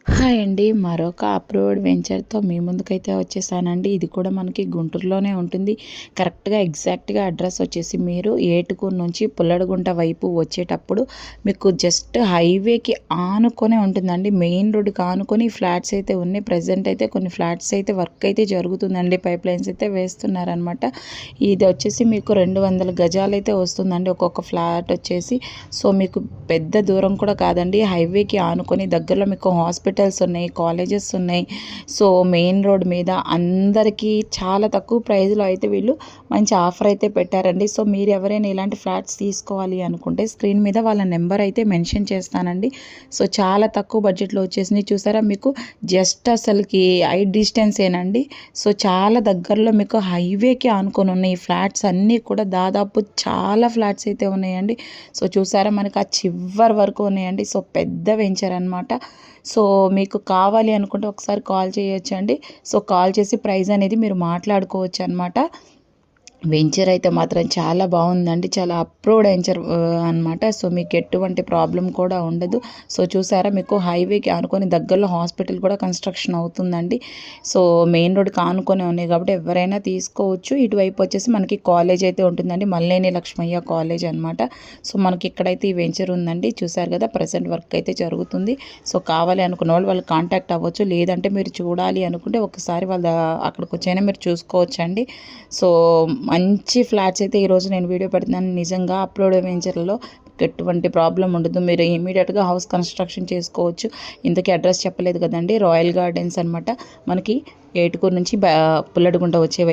Hi అండి. మరొక approved వెంచర్‌తో మీ ముందుకైతే వచ్చేసానండి. ఇది కూడా మనకి గుంటూరులోనే ఉంటుంది. కరెక్ట్‌గా ఎగ్జాక్ట్‌గా అడ్రస్ వచ్చేసి మీరు ఏటుకూరు నుంచి పుల్లడిగుంట వైపు వచ్చేటప్పుడు మీకు జస్ట్ హైవేకి ఆనుకొనే ఉంటుందండి. మెయిన్ రోడ్డుకి ఆనుకొని ఫ్లాట్స్ అయితే ఉన్నాయి. ప్రెజెంట్ అయితే కొన్ని ఫ్లాట్స్ అయితే వర్క్ అయితే జరుగుతుందండి. పైప్ లైన్స్ అయితే వేస్తున్నారనమాట. ఇది వచ్చేసి మీకు 200 గజాలైతే వస్తుందండి ఒక్కొక్క ఫ్లాట్ వచ్చేసి. సో మీకు పెద్ద దూరం కూడా కాదండి. హైవేకి ఆనుకొని దగ్గరలో మీకు హాస్పిటల్స్ ఉన్నాయి, కాలేజెస్ ఉన్నాయి. సో మెయిన్ రోడ్ మీద అందరికీ చాలా తక్కువ ప్రైస్లో అయితే వీళ్ళు మంచి ఆఫర్ అయితే పెట్టారండి. సో మీరు ఎవరైనా ఇలాంటి ఫ్లాట్స్ తీసుకోవాలి అనుకుంటే స్క్రీన్ మీద వాళ్ళ నెంబర్ అయితే మెన్షన్ చేస్తానండి. సో చాలా తక్కువ బడ్జెట్లో వచ్చేసినాయి. చూసారా, మీకు జస్ట్ అసలుకి ఐ డిస్టెన్స్ ఏనండి. సో చాలా దగ్గరలో మీకు హైవేకి ఆనుకొని ఉన్నాయి ఈ ఫ్లాట్స్ అన్నీ కూడా. దాదాపు చాలా ఫ్లాట్స్ అయితే ఉన్నాయండి. సో చూసారా, మనకు ఆ చివరి వరకు ఉన్నాయండి. సో పెద్ద వెంచర్ అనమాట. సో మీకు కావాలి అనుకుంటే ఒకసారి కాల్ చేయొచ్చండి. సో కాల్ చేసి ప్రైస్ అనేది మీరు మాట్లాడుకోవచ్చు అనమాట. వెంచర్ అయితే మాత్రం చాలా బాగుందండి. చాలా అప్రూవ్డ్ వెంచర్ అనమాట. సో మీకు ఎటువంటి ప్రాబ్లం కూడా ఉండదు. సో చూసారా, మీకు హైవేకి ఆనుకొని దగ్గరలో హాస్పిటల్ కూడా కన్స్ట్రక్షన్ అవుతుందండి. సో మెయిన్ రోడ్కి ఆనుకొని ఉన్నాయి కాబట్టి ఎవరైనా తీసుకోవచ్చు. ఇటువైపు వచ్చేసి మనకి కాలేజ్ అయితే ఉంటుందండి. మల్లేని లక్ష్మయ్య కాలేజ్ అనమాట. సో మనకి ఇక్కడైతే ఈ వెంచర్ ఉందండి. చూసారు కదా, ప్రజెంట్ వర్క్ అయితే జరుగుతుంది. సో కావాలి అనుకున్న వాళ్ళు కాంటాక్ట్ అవ్వచ్చు. లేదంటే మీరు చూడాలి అనుకుంటే ఒకసారి వాళ్ళ అక్కడికి వచ్చైనా మీరు చూసుకోవచ్చండి. సో మంచి ఫ్లాట్స్ అయితే ఈరోజు నేను వీడియో పెడుతున్నాను. నిజంగా అప్లోడ్ వెంచర్లో ఎటువంటి ప్రాబ్లం ఉండదు. మీరు ఇమీడియట్గా హౌస్ కన్స్ట్రక్షన్ చేసుకోవచ్చు. ఇంతకీ అడ్రస్ చెప్పలేదు కదండి, రాయల్ గార్డెన్స్ అనమాట. మనకి ఏటుకూరు నుంచి పుల్లడిగుంట వచ్చే